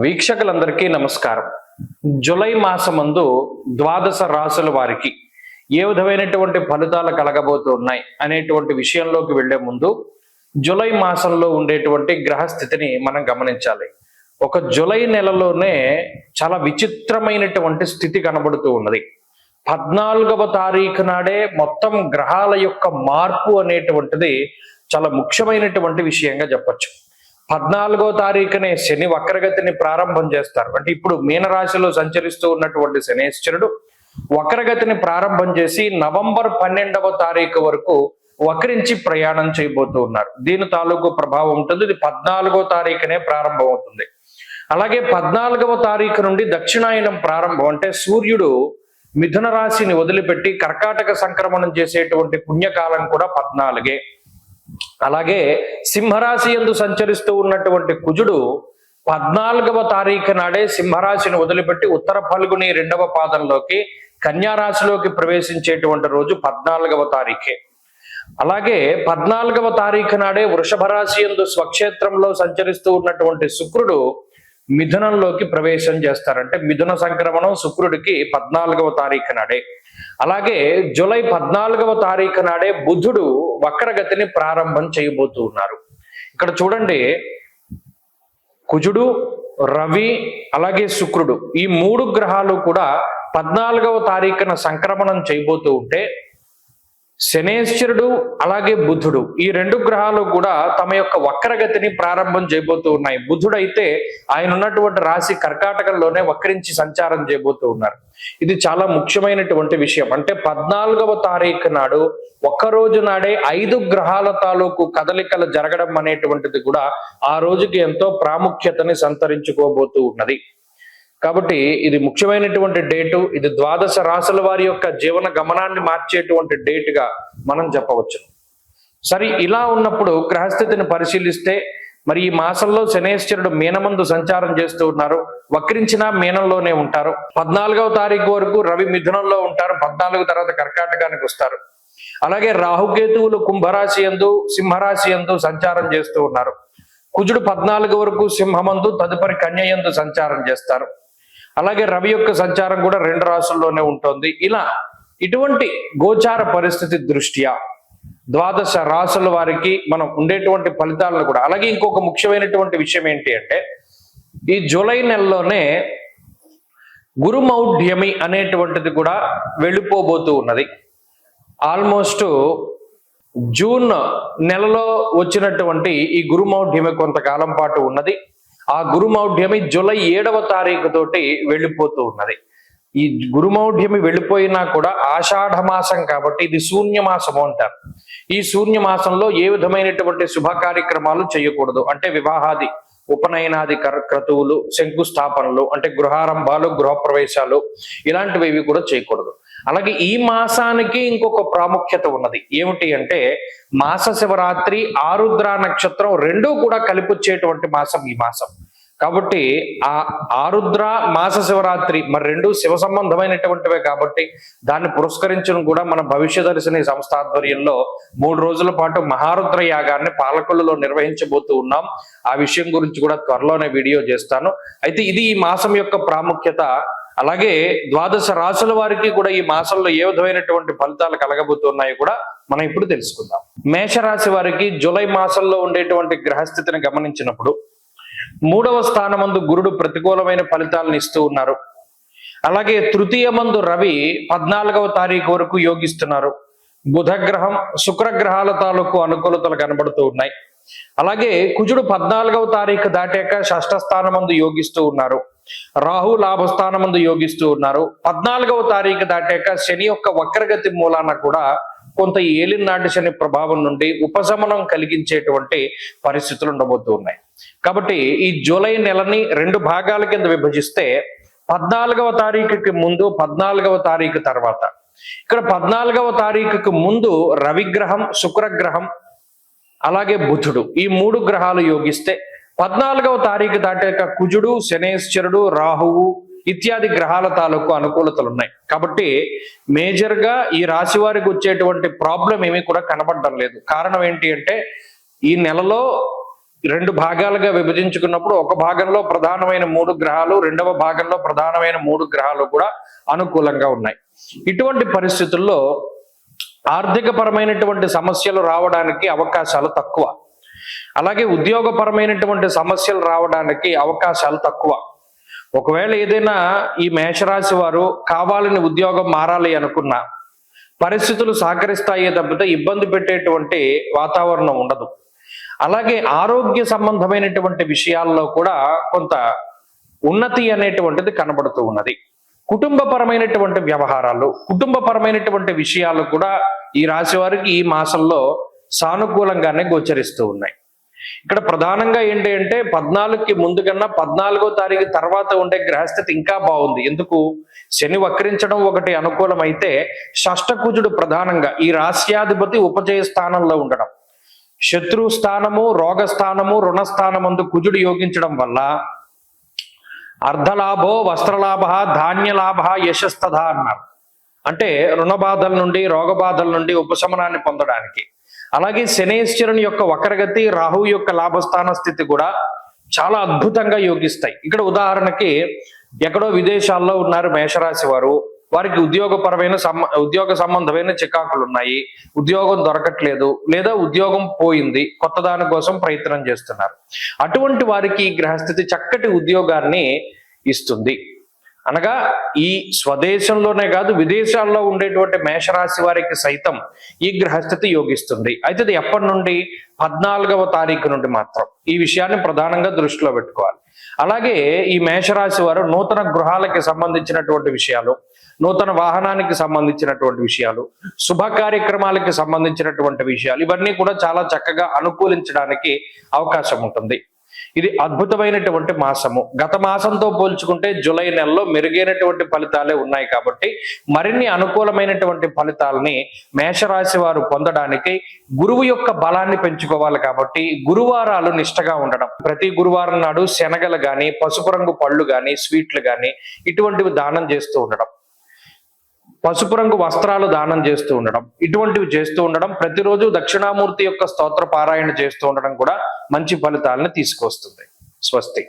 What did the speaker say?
వీక్షకులందరికీ నమస్కారం. జూలై మాసమందు ద్వాదశ రాశుల వారికి ఏ విధమైనటువంటి ఫలితాలు కలగబోతున్నాయి అనేటువంటి విషయంలోకి వెళ్లే ముందు జూలై మాసంలో ఉండేటువంటి గ్రహస్థితిని మనం గమనించాలి. ఒక జూలై నెలలోనే చాలా విచిత్రమైనటువంటి స్థితి కనబడుతూ ఉన్నది. 14వ తారీఖు నాడే మొత్తం గ్రహాల యొక్క మార్పు అనేటువంటిది చాలా ముఖ్యమైనటువంటి విషయంగా చెప్పచ్చు. 14వ తారీఖునే శని వక్రగతిని ప్రారంభం చేస్తారు. అంటే ఇప్పుడు మీనరాశిలో సంచరిస్తూ ఉన్నటువంటి శనేశ్వరుడు వక్రగతిని ప్రారంభం చేసి నవంబర్ 12వ తారీఖు వరకు వక్రించి ప్రయాణం చేయబోతూ ఉన్నారు. దీని తాలూకు ప్రభావం ఉంటుంది. ఇది 14వ తారీఖునే ప్రారంభం అవుతుంది. అలాగే 14వ తారీఖు నుండి దక్షిణాయనం ప్రారంభం. అంటే సూర్యుడు మిథున రాశిని వదిలిపెట్టి కర్కాటక సంక్రమణం చేసేటువంటి పుణ్యకాలం కూడా 14. అలాగే సింహరాశి యందు సంచరిస్తూ ఉన్నటువంటి కుజుడు 14వ తారీఖు నాడే సింహరాశిని వదిలిపెట్టి ఉత్తర ఫల్గుని 2వ పాదంలోకి కన్యారాశిలోకి ప్రవేశించేటువంటి రోజు 14వ తారీఖే. అలాగే 14వ తారీఖు నాడే వృషభ రాశి యందు స్వక్షేత్రంలో సంచరిస్తూ ఉన్నటువంటి శుక్రుడు మిథునంలోకి ప్రవేశం చేస్తారంటే మిథున సంక్రమణం శుక్రుడికి 14వ తారీఖు నాడే. అలాగే జూలై 14వ తారీఖు నాడే బుధుడు వక్రగతిని ప్రారంభం చేయబోతూ ఉన్నారు. ఇక్కడ చూడండి, కుజుడు, రవి, అలాగే శుక్రుడు ఈ 3 గ్రహాలు కూడా 14వ తారీఖున సంక్రమణం చేయబోతూ ఉంటే శనేశ్వరుడు అలాగే బుధుడు ఈ 2 గ్రహాలు కూడా తమ యొక్క వక్రగతిని ప్రారంభం చేయబోతూ ఉన్నాయి. బుధుడు అయితే ఆయన ఉన్నటువంటి రాశి కర్కాటకంలోనే వక్రించి సంచారం చేయబోతూ ఉన్నారు. ఇది చాలా ముఖ్యమైనటువంటి విషయం. అంటే 14వ తారీఖు నాడు ఒక్కరోజు నాడే 5 గ్రహాల తాలూకు కదలికలు జరగడం అనేటువంటిది కూడా ఆ రోజుకి ఎంతో ప్రాముఖ్యతని సంతరించుకోబోతూ ఉన్నది. కాబట్టి ఇది ముఖ్యమైనటువంటి డేటు. ఇది ద్వాదశ రాశుల వారి యొక్క జీవన గమనాన్ని మార్చేటువంటి డేటుగా మనం చెప్పవచ్చు. సరే, ఇలా ఉన్నప్పుడు గ్రహస్థితిని పరిశీలిస్తే మరి ఈ మాసంలో శనేశ్వరుడు మీనమందు సంచారం చేస్తూ ఉన్నారు. వక్రించిన మీనంలోనే ఉంటారు. 14వ తారీఖు వరకు రవి మిథునంలో ఉంటారు. 14 తర్వాత కర్కాటకానికి వస్తారు. అలాగే రాహుకేతువులు కుంభరాశి యందు సింహరాశి యందు సంచారం చేస్తూ ఉన్నారు. కుజుడు 14 వరకు సింహమందు తదుపరి కన్య యందు సంచారం చేస్తారు. అలాగే రవి యొక్క సంచారం కూడా 2 రాశుల్లోనే ఉంటుంది. ఇటువంటి గోచార పరిస్థితి దృష్ట్యా ద్వాదశ రాశుల వారికి మనం ఉండేటువంటి ఫలితాలను కూడా అలాగే ఇంకొక ముఖ్యమైనటువంటి విషయం ఏంటి అంటే ఈ జూలై నెలలోనే గురుమౌఢ్యమి అనేటువంటిది కూడా వెళ్ళిపోబోతూ ఉన్నది. ఆల్మోస్ట్ జూన్ నెలలో వచ్చినటువంటి ఈ గురుమౌఢ్యమి కొంతకాలం పాటు ఉన్నది. ఆ గురుమౌఢ్యమి జూలై 7వ తారీఖు తోటి వెళ్ళిపోతూ ఉన్నది. ఈ గురుమౌఢ్యమి వెళ్ళిపోయినా కూడా ఆషాఢ మాసం కాబట్టి ఇది శూన్యమాసము అంటారు. ఈ శూన్యమాసంలో ఏ విధమైనటువంటి శుభ కార్యక్రమాలు చేయకూడదు. అంటే వివాహాది ఉపనయనాది క్రతువులు, శంకుస్థాపనలు అంటే గృహారంభాలు, గృహప్రవేశాలు ఇలాంటివి కూడా చేయకూడదు. అలాగే ఈ మాసానికి ఇంకొక ప్రాముఖ్యత ఉన్నది. ఏమిటి అంటే మాస శివరాత్రి, ఆరుద్ర నక్షత్రం 2 కూడా కలిపి వచ్చేటువంటి మాసం ఈ మాసం. కాబట్టి ఆ ఆరుద్ర మాస శివరాత్రి మరి 2 శివ సంబంధమైనటువంటివే కాబట్టి దాన్ని పురస్కరించడం కూడా మన భవిష్యదర్శిని సంస్థ ఆధ్వర్యంలో 3 రోజుల పాటు మహారుద్ర యాగాన్ని పాలకొల్లులో నిర్వహించబోతూ ఉన్నాం. ఆ విషయం గురించి కూడా త్వరలోనే వీడియో చేస్తాను. అయితే ఇది ఈ మాసం యొక్క ప్రాముఖ్యత. అలాగే ద్వాదశ రాశుల వారికి కూడా ఈ మాసంలో ఏ విధమైనటువంటి ఫలితాలు కలగబోతున్నాయో కూడా మనం ఇప్పుడు తెలుసుకుందాం. మేషరాశి వారికి జూలై మాసంలో ఉండేటువంటి గ్రహస్థితిని గమనించినప్పుడు 3వ స్థానమందు గురుడు ప్రతికూలమైన ఫలితాలను ఇస్తూ ఉన్నారు. అలాగే తృతీయమందు రవి 14వ తారీఖు వరకు యోగిస్తున్నారు. బుధగ్రహం, శుక్రగ్రహాల తాలూకు అనుకూలతలు కనబడుతూ ఉన్నాయి. అలాగే కుజుడు 14వ తారీఖు దాటాక షష్ఠ స్థానమందు యోగిస్తూ ఉన్నారు. రాహు లాభస్థానమందు యోగిస్తూ ఉన్నారు. 14వ తారీఖు దాటాక శని యొక్క వక్రగతి మూలాన కూడా కొంత ఏలినాటి శని ప్రభావం నుండి ఉపశమనం కలిగించేటువంటి పరిస్థితులు ఉండబోతూ ఉన్నాయి. కాబట్టి ఈ జూలై నెలని 2 భాగాల కింద విభజిస్తే 14వ తారీఖుకి ముందు, 14వ తారీఖు తర్వాత. ఇక్కడ 14వ తారీఖుకి ముందు రవిగ్రహం, శుక్రగ్రహం అలాగే బుధుడు ఈ 3 గ్రహాలు యోగిస్తే 14వ తారీఖు దాటాక కుజుడు, శనేశ్వరుడు, రాహువు ఇత్యాది గ్రహాల తాలూకు అనుకూలతలు ఉన్నాయి. కాబట్టి మేజర్ గా ఈ రాశి వారికి వచ్చేటువంటి ప్రాబ్లం ఏమీ కూడా కనబడడం లేదు. కారణం ఏంటి అంటే ఈ నెలలో రెండు భాగాలుగా విభజించుకున్నప్పుడు ఒక భాగంలో ప్రధానమైన 3 గ్రహాలు, రెండవ భాగంలో ప్రధానమైన 3 గ్రహాలు కూడా అనుకూలంగా ఉన్నాయి. ఇటువంటి పరిస్థితుల్లో ఆర్థిక పరమైనటువంటి సమస్యలు రావడానికి అవకాశాలు తక్కువ. అలాగే ఉద్యోగపరమైనటువంటి సమస్యలు రావడానికి అవకాశాలు తక్కువ. ఒకవేళ ఏదైనా ఈ మేషరాశి వారు కావాలని ఉద్యోగం మారాలి అనుకున్నా పరిస్థితులు సహకరిస్తాయే తప్పితే ఇబ్బంది పెట్టేటువంటి వాతావరణం ఉండదు. అలాగే ఆరోగ్య సంబంధమైనటువంటి విషయాల్లో కూడా కొంత ఉన్నతి అనేటువంటిది కనబడుతూ ఉన్నది. కుటుంబపరమైనటువంటి వ్యవహారాలు, కుటుంబపరమైనటువంటి విషయాలు కూడా ఈ రాశి వారికి ఈ మాసంలో సానుకూలంగానే గోచరిస్తూ ఉన్నాయి. ఇక్కడ ప్రధానంగా ఏంటి అంటే 14కి ముందు కన్నా 14వ తారీఖు తర్వాత ఉండే గ్రహస్థితి ఇంకా బాగుంది. ఎందుకు? శని వక్రించడం ఒకటి అనుకూలమైతే షష్ఠకుజుడు ప్రధానంగా ఈ రాశ్యాధిపతి ఉపజయ స్థానంలో ఉండడం, శత్రు స్థానము, రోగ స్థానము, రుణస్థానమందు కుజుడు యోగించడం వల్ల అర్ధలాభో వస్త్రలాభ ధాన్యలాభ యశస్తథ అన్నారు. అంటే రుణ బాధల నుండి, రోగ బాధల నుండి ఉపశమనాన్ని పొందడానికి. అలాగే శనేశ్వరుని యొక్క వక్రగతి, రాహు యొక్క లాభస్థాన స్థితి కూడా చాలా అద్భుతంగా యోగిస్తాయి. ఇక్కడ ఉదాహరణకి ఎక్కడో విదేశాల్లో ఉన్నారు మేషరాశి వారు, వారికి ఉద్యోగ సంబంధమైన చికాకులు ఉన్నాయి, ఉద్యోగం దొరకట్లేదు, లేదా ఉద్యోగం పోయింది, కొత్త దాని కోసం ప్రయత్నం చేస్తున్నారు. అటువంటి వారికి ఈ గ్రహస్థితి చక్కటి ఉద్యోగాన్ని ఇస్తుంది. అనగా ఈ స్వదేశంలోనే కాదు విదేశాల్లో ఉండేటువంటి మేషరాశి వారికి సైతం ఈ గ్రహస్థితి యోగిస్తుంది. అయితే ఇది ఎప్పటి నుండి? 14వ తారీఖు నుండి మాత్రం. ఈ విషయాన్ని ప్రధానంగా దృష్టిలో పెట్టుకోవాలి. అలాగే ఈ మేషరాశి వారు నూతన గృహాలకి సంబంధించినటువంటి విషయాలు, నూతన వాహనానికి సంబంధించినటువంటి విషయాలు, శుభ కార్యక్రమాలకి సంబంధించినటువంటి విషయాలు, ఇవన్నీ కూడా చాలా చక్కగా అనుకూలించడానికి అవకాశం ఉంటుంది. ఇది అద్భుతమైనటువంటి మాసము. గత మాసంతో పోల్చుకుంటే జూలై నెలలో మెరుగైనటువంటి ఫలితాలే ఉన్నాయి. కాబట్టి మరిన్ని అనుకూలమైనటువంటి ఫలితాలని మేషరాశి వారు పొందడానికి గురువు యొక్క బలాన్ని పెంచుకోవాలి. కాబట్టి గురువారాలు నిష్టగా ఉండడం, ప్రతి గురువారం నాడు శనగలు గాని, పసుపు రంగు పళ్ళు గాని, స్వీట్లు గాని ఇటువంటివి దానం చేస్తూ ఉండడం, పసుపు రంగు వస్త్రాలు దానం చేస్తూ ఉండడం, ఇటువంటివి చేస్తూ ఉండడం, ప్రతిరోజు దక్షిణామూర్తి యొక్క స్తోత్ర పారాయణ చేస్తూ ఉండడం కూడా మంచి ఫలితాలను తీసుకొస్తుంది. స్వస్తి.